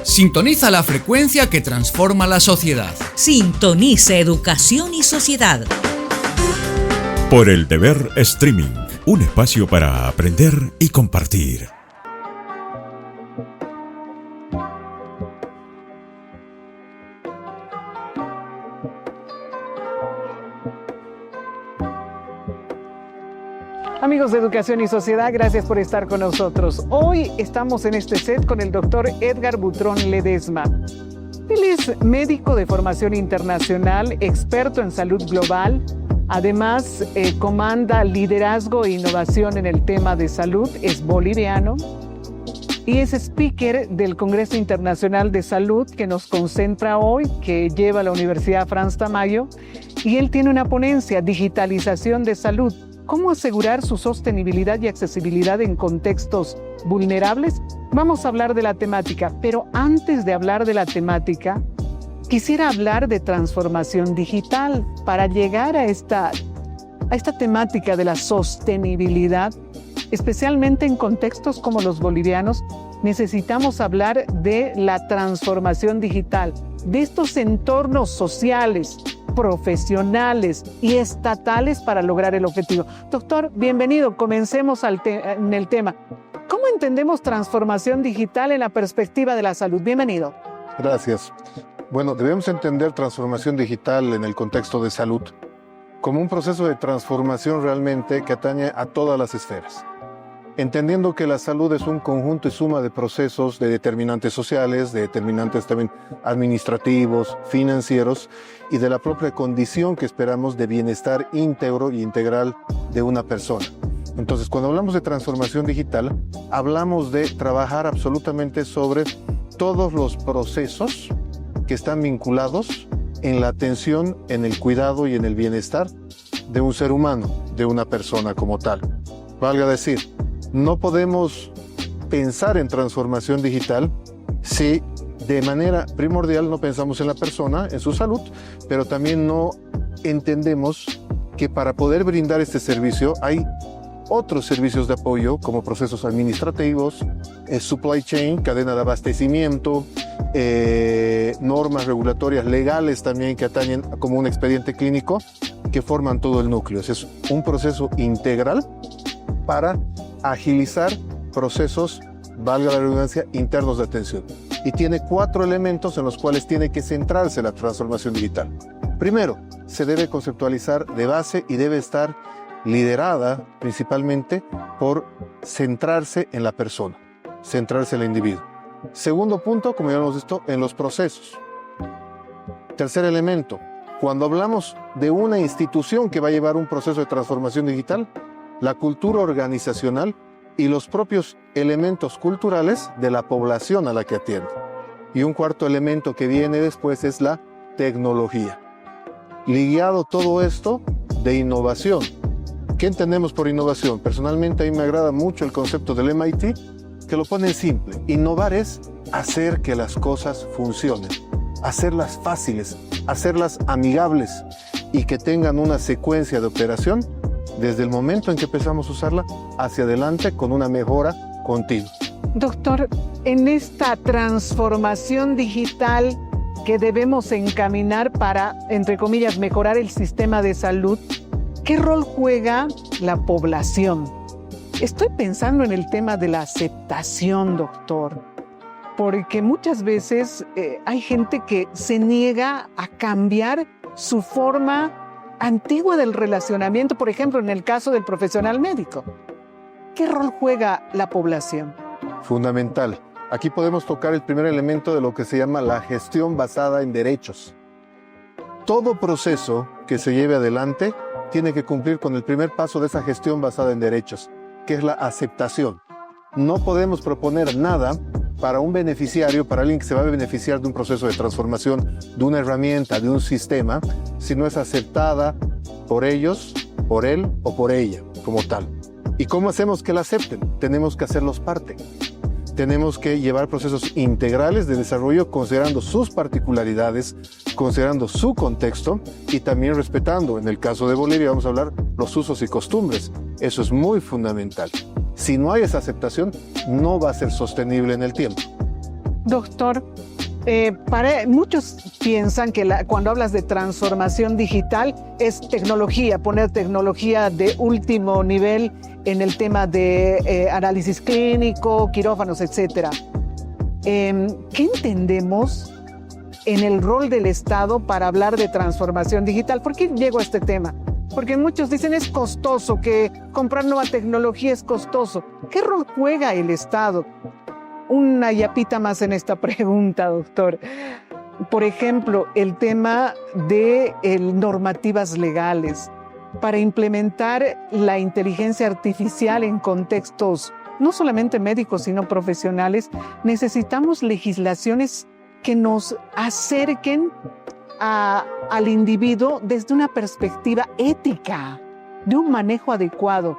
Sintoniza la frecuencia que transforma la sociedad. Sintoniza Educación y Sociedad. Por el Deber Streaming, un espacio para aprender y compartir. Amigos de Educación y Sociedad, gracias por estar con nosotros. Hoy estamos en este set con el doctor Edgar Butrón Ledesma. Él es médico de formación internacional, experto en salud global. Además, comanda liderazgo e innovación en el tema de salud, es boliviano y es speaker del Congreso Internacional de Salud que nos concentra hoy, que lleva la Universidad Frans Tamayo. Y él tiene una ponencia, Digitalización de Salud. ¿Cómo asegurar su sostenibilidad y accesibilidad en contextos vulnerables? Vamos a hablar de la temática, pero antes de hablar de la temática, quisiera hablar de transformación digital. Para llegar a esta temática de la sostenibilidad, especialmente en contextos como los bolivianos, necesitamos hablar de la transformación digital, de estos entornos sociales, profesionales y estatales para lograr el objetivo. Doctor, bienvenido. Comencemos en el tema. ¿Cómo entendemos transformación digital en la perspectiva de la salud? Bienvenido. Gracias. Bueno, debemos entender transformación digital en el contexto de salud como un proceso de transformación realmente que atañe a todas las esferas. Entendiendo que la salud es un conjunto y suma de procesos, de determinantes sociales, de determinantes también administrativos, financieros y de la propia condición que esperamos de bienestar íntegro y integral de una persona. Entonces, cuando hablamos de transformación digital, hablamos de trabajar absolutamente sobre todos los procesos que están vinculados en la atención, en el cuidado y en el bienestar de un ser humano, de una persona como tal. Valga decir, no podemos pensar en transformación digital si de manera primordial no pensamos en la persona, en su salud, pero también no entendemos que para poder brindar este servicio hay otros servicios de apoyo como procesos administrativos, supply chain, cadena de abastecimiento, normas regulatorias legales también que atañen como un expediente clínico que forman todo el núcleo. Es un proceso integral para agilizar procesos, valga la redundancia, internos de atención. Y tiene 4 elementos en los cuales tiene que centrarse la transformación digital. Primero, se debe conceptualizar de base y debe estar liderada principalmente por centrarse en la persona, centrarse en el individuo. Segundo punto, como ya hemos visto, en los procesos. Tercer elemento, cuando hablamos de una institución que va a llevar un proceso de transformación digital, la cultura organizacional y los propios elementos culturales de la población a la que atiende. Y un cuarto elemento que viene después es la tecnología. Ligado todo esto de innovación. ¿Qué entendemos por innovación? Personalmente a mí me agrada mucho el concepto del MIT, que lo pone simple. Innovar es hacer que las cosas funcionen, hacerlas fáciles, hacerlas amigables y que tengan una secuencia de operación desde el momento en que empezamos a usarla hacia adelante con una mejora continua. Doctor, en esta transformación digital que debemos encaminar para, entre comillas, mejorar el sistema de salud, ¿qué rol juega la población? Estoy pensando en el tema de la aceptación, doctor, porque muchas veces hay gente que se niega a cambiar su forma antigua del relacionamiento, por ejemplo, en el caso del profesional médico. ¿Qué rol juega la población? Fundamental. Aquí podemos tocar el primer elemento de lo que se llama la gestión basada en derechos. Todo proceso que se lleve adelante tiene que cumplir con el primer paso de esa gestión basada en derechos, que es la aceptación. No podemos proponer nada para un beneficiario, para alguien que se va a beneficiar de un proceso de transformación, de una herramienta, de un sistema, si no es aceptada por ellos, por él o por ella como tal. ¿Y cómo hacemos que la acepten? Tenemos que hacerlos parte. Tenemos que llevar procesos integrales de desarrollo considerando sus particularidades, considerando su contexto y también respetando, en el caso de Bolivia vamos a hablar los usos y costumbres. Eso es muy fundamental. Si no hay esa aceptación, no va a ser sostenible en el tiempo. Doctor, muchos piensan que cuando hablas de transformación digital es tecnología, poner tecnología de último nivel en el tema de análisis clínico, quirófanos, etc. ¿Qué entendemos en el rol del Estado para hablar de transformación digital? ¿Por qué llego a este tema? Porque muchos dicen es costoso, que comprar nueva tecnología es costoso. ¿Qué rol juega el Estado? Una yapita más en esta pregunta, doctor. Por ejemplo, el tema de normativas legales para implementar la inteligencia artificial en contextos no solamente médicos, sino profesionales. Necesitamos legislaciones que nos acerquen al individuo desde una perspectiva ética, de un manejo adecuado.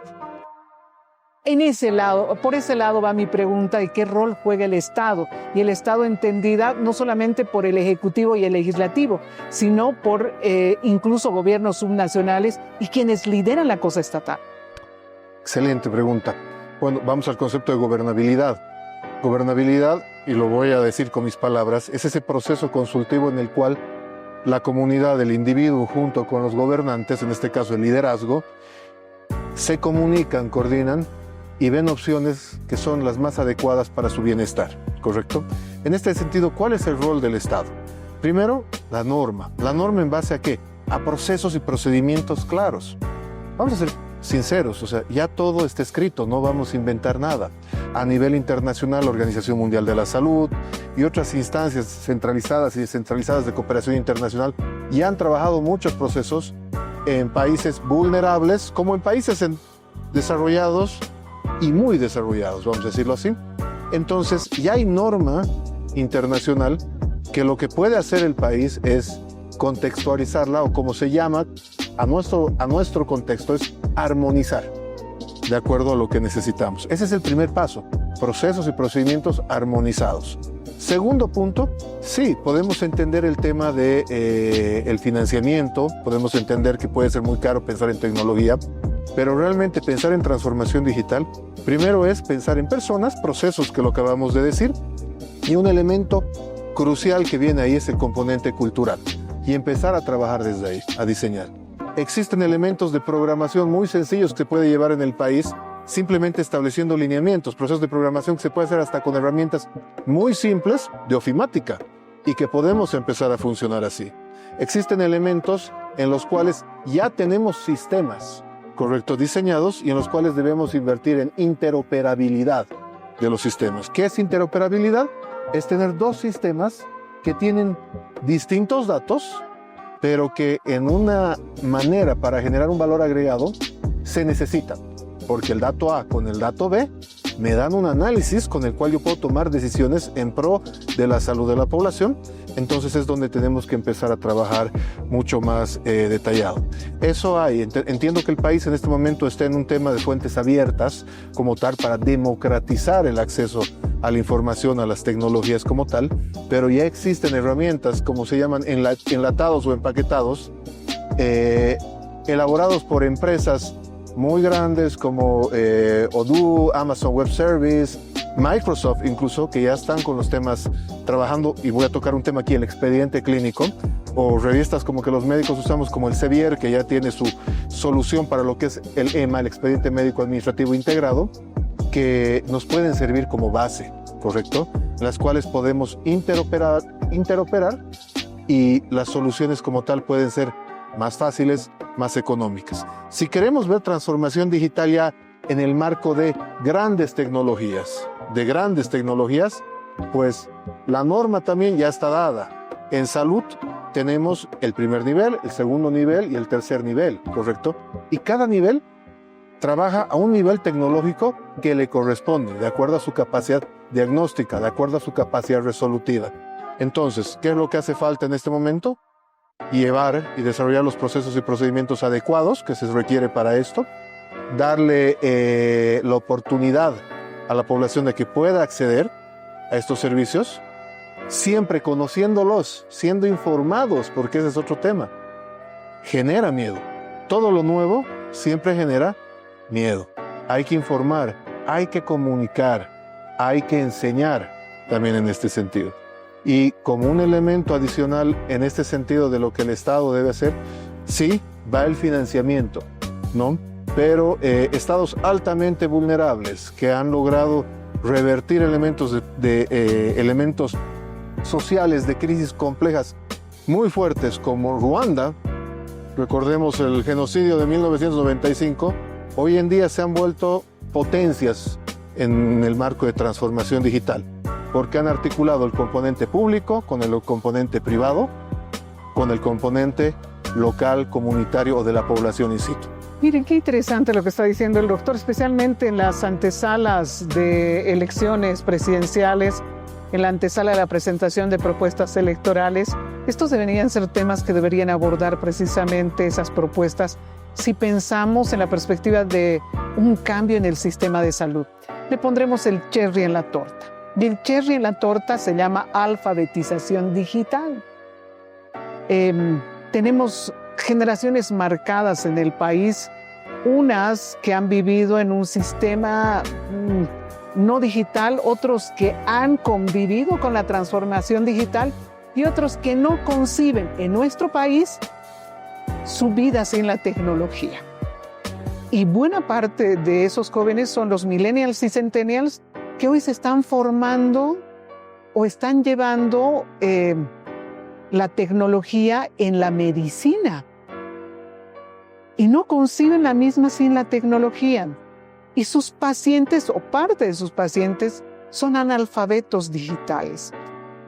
Por ese lado va mi pregunta de qué rol juega el Estado. Y el Estado entendida no solamente por el Ejecutivo y el Legislativo, sino por incluso gobiernos subnacionales y quienes lideran la cosa estatal. Excelente pregunta. Bueno, vamos al concepto de gobernabilidad. Gobernabilidad, y lo voy a decir con mis palabras, es ese proceso consultivo en el cual la comunidad, el individuo, junto con los gobernantes, en este caso el liderazgo, se comunican, coordinan y ven opciones que son las más adecuadas para su bienestar, ¿correcto? En este sentido, ¿cuál es el rol del Estado? Primero, la norma. ¿La norma en base a qué? A procesos y procedimientos claros. Vamos a ser sinceros, o sea, ya todo está escrito, no vamos a inventar nada. A nivel internacional, la Organización Mundial de la Salud y otras instancias centralizadas y descentralizadas de cooperación internacional ya han trabajado muchos procesos en países vulnerables como en países desarrollados y muy desarrollados, vamos a decirlo así. Entonces, ya hay norma internacional que lo que puede hacer el país es contextualizarla, o como se llama a nuestro contexto, es armonizar de acuerdo a lo que necesitamos. Ese es el primer paso, procesos y procedimientos armonizados. Segundo punto, sí, podemos entender el tema de el financiamiento, podemos entender que puede ser muy caro pensar en tecnología, pero realmente pensar en transformación digital, primero es pensar en personas, procesos, que lo acabamos de decir, y un elemento crucial que viene ahí es el componente cultural, y empezar a trabajar desde ahí, a diseñar. Existen elementos de programación muy sencillos que se puede llevar en el país, simplemente estableciendo lineamientos, procesos de programación que se puede hacer hasta con herramientas muy simples de ofimática y que podemos empezar a funcionar así. Existen elementos en los cuales ya tenemos sistemas, correcto, diseñados, y en los cuales debemos invertir en interoperabilidad de los sistemas. ¿Qué es interoperabilidad? Es tener dos sistemas que tienen distintos datos, pero que en una manera para generar un valor agregado se necesitan, porque el dato A con el dato B me dan un análisis con el cual yo puedo tomar decisiones en pro de la salud de la población. Entonces es donde tenemos que empezar a trabajar mucho más detallado. Eso hay. Entiendo que el país en este momento está en un tema de fuentes abiertas como tal para democratizar el acceso a la información, a las tecnologías como tal, pero ya existen herramientas, como se llaman, enlatados o empaquetados, elaborados por empresas muy grandes como Odoo, Amazon Web Service, Microsoft incluso, que ya están con los temas trabajando, y voy a tocar un tema aquí, el expediente clínico, o revistas como que los médicos usamos como el Sevier, que ya tiene su solución para lo que es el EMA, el expediente médico administrativo integrado, que nos pueden servir como base, ¿correcto? Las cuales podemos interoperar y las soluciones como tal pueden ser más fáciles, más económicas. Si queremos ver transformación digital ya en el marco de grandes tecnologías, pues la norma también ya está dada. En salud tenemos el primer nivel, el segundo nivel y el tercer nivel, ¿correcto? Y cada nivel trabaja a un nivel tecnológico que le corresponde, de acuerdo a su capacidad diagnóstica, de acuerdo a su capacidad resolutiva. Entonces, ¿qué es lo que hace falta en este momento? Llevar y desarrollar los procesos y procedimientos adecuados que se requiere para esto, darle la oportunidad a la población de que pueda acceder a estos servicios, siempre conociéndolos, siendo informados, porque ese es otro tema. Genera miedo. Todo lo nuevo siempre genera miedo. Hay que informar hay que comunicar, hay que enseñar también en este sentido. Y como un elemento adicional en este sentido de lo que el Estado debe hacer, sí, va el financiamiento, ¿no? Pero estados altamente vulnerables que han logrado revertir elementos elementos sociales de crisis complejas muy fuertes como Ruanda, recordemos el genocidio de 1995, hoy en día se han vuelto potencias en el marco de transformación digital, porque han articulado el componente público con el componente privado, con el componente local, comunitario o de la población in situ. Miren, qué interesante lo que está diciendo el doctor, especialmente en las antesalas de elecciones presidenciales, en la antesala de la presentación de propuestas electorales. Estos deberían ser temas que deberían abordar precisamente esas propuestas si pensamos en la perspectiva de un cambio en el sistema de salud. Le pondremos el cherry en la torta. Y el cherry en la torta se llama alfabetización digital. Tenemos generaciones marcadas en el país, unas que han vivido en un sistema no digital, otros que han convivido con la transformación digital y otros que no conciben en nuestro país su vida sin la tecnología. Y buena parte de esos jóvenes son los millennials y centennials que hoy se están formando o están llevando la tecnología en la medicina y no conciben la misma sin la tecnología. Y sus pacientes o parte de sus pacientes son analfabetos digitales.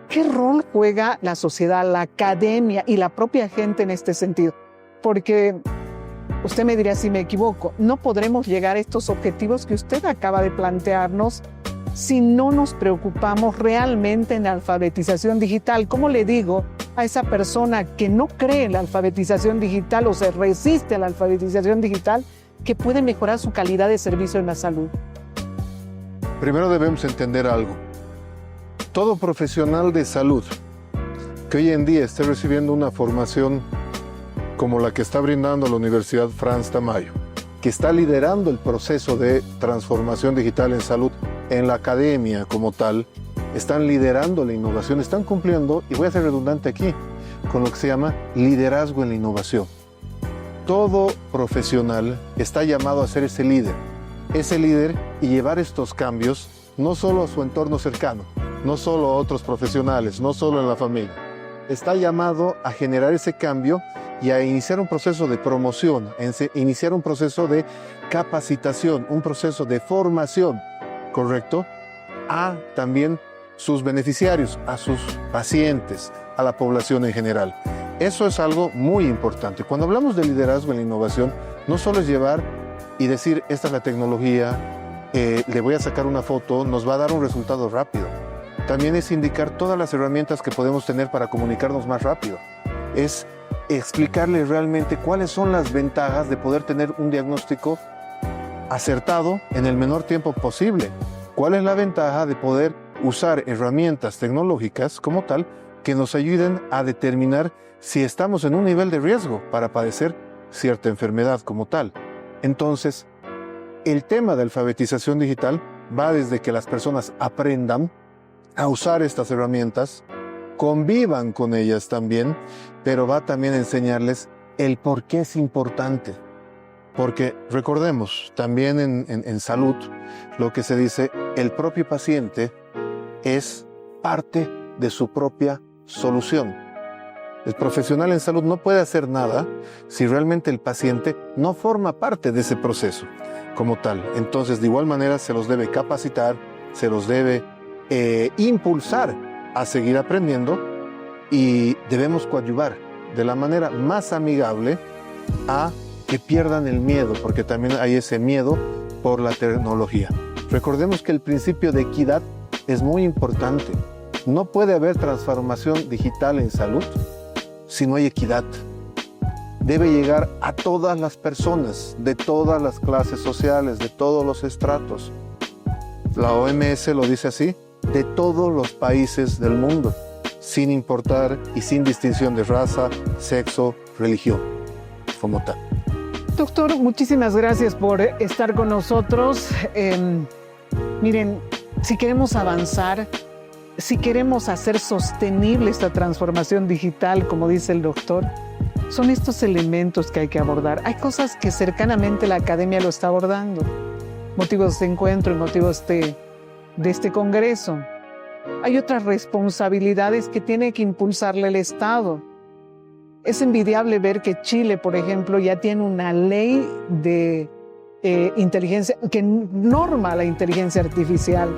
¿Qué rol juega la sociedad, la academia y la propia gente en este sentido? Porque usted me dirá si me equivoco, no podremos llegar a estos objetivos que usted acaba de plantearnos si no nos preocupamos realmente en la alfabetización digital. ¿Cómo le digo a esa persona que no cree en la alfabetización digital o se resiste a la alfabetización digital que puede mejorar su calidad de servicio en la salud? Primero debemos entender algo. Todo profesional de salud que hoy en día esté recibiendo una formación como la que está brindando la Universidad Franz Tamayo, que está liderando el proceso de transformación digital en salud en la academia como tal, están liderando la innovación, están cumpliendo, y voy a ser redundante aquí, con lo que se llama liderazgo en la innovación. Todo profesional está llamado a ser ese líder y llevar estos cambios no solo a su entorno cercano, no solo a otros profesionales, no solo en la familia. Está llamado a generar ese cambio y a iniciar un proceso de promoción, iniciar un proceso de capacitación, un proceso de formación, ¿correcto? A también sus beneficiarios, a sus pacientes, a la población en general. Eso es algo muy importante. Cuando hablamos de liderazgo en la innovación, no solo es llevar y decir, esta es la tecnología, le voy a sacar una foto, nos va a dar un resultado rápido. También es indicar todas las herramientas que podemos tener para comunicarnos más rápido. Es explicarle realmente cuáles son las ventajas de poder tener un diagnóstico acertado en el menor tiempo posible. ¿Cuál es la ventaja de poder usar herramientas tecnológicas como tal que nos ayuden a determinar si estamos en un nivel de riesgo para padecer cierta enfermedad como tal? Entonces, el tema de alfabetización digital va desde que las personas aprendan a usar estas herramientas, convivan con ellas también, pero va también a enseñarles el por qué es importante. Porque recordemos, también en salud, lo que se dice, el propio paciente es parte de su propia solución. El profesional en salud no puede hacer nada si realmente el paciente no forma parte de ese proceso como tal. Entonces, de igual manera, se los debe capacitar, se los debe impulsar a seguir aprendiendo y debemos coadyuvar de la manera más amigable a que pierdan el miedo, porque también hay ese miedo por la tecnología. Recordemos que el principio de equidad es muy importante. No puede haber transformación digital en salud si no hay equidad. Debe llegar a todas las personas, de todas las clases sociales, de todos los estratos. La OMS lo dice así, de todos los países del mundo, sin importar y sin distinción de raza, sexo, religión, como tal. Doctor, muchísimas gracias por estar con nosotros. Miren, si queremos avanzar, si queremos hacer sostenible esta transformación digital, como dice el doctor, son estos elementos que hay que abordar. Hay cosas que cercanamente la academia lo está abordando. Motivos de encuentro y motivos de este congreso. Hay otras responsabilidades que tiene que impulsarle el Estado. Es envidiable ver que Chile, por ejemplo, ya tiene una ley de inteligencia que norma la inteligencia artificial.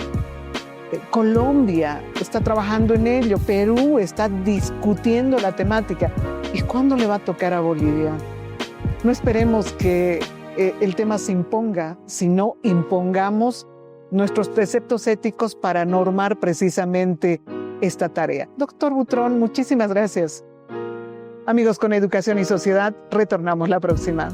Colombia está trabajando en ello, Perú está discutiendo la temática. ¿Y cuándo le va a tocar a Bolivia? No esperemos que el tema se imponga, sino impongamos nuestros preceptos éticos para normar precisamente esta tarea. Doctor Butrón, muchísimas gracias. Amigos con Educación y Sociedad, retornamos la próxima.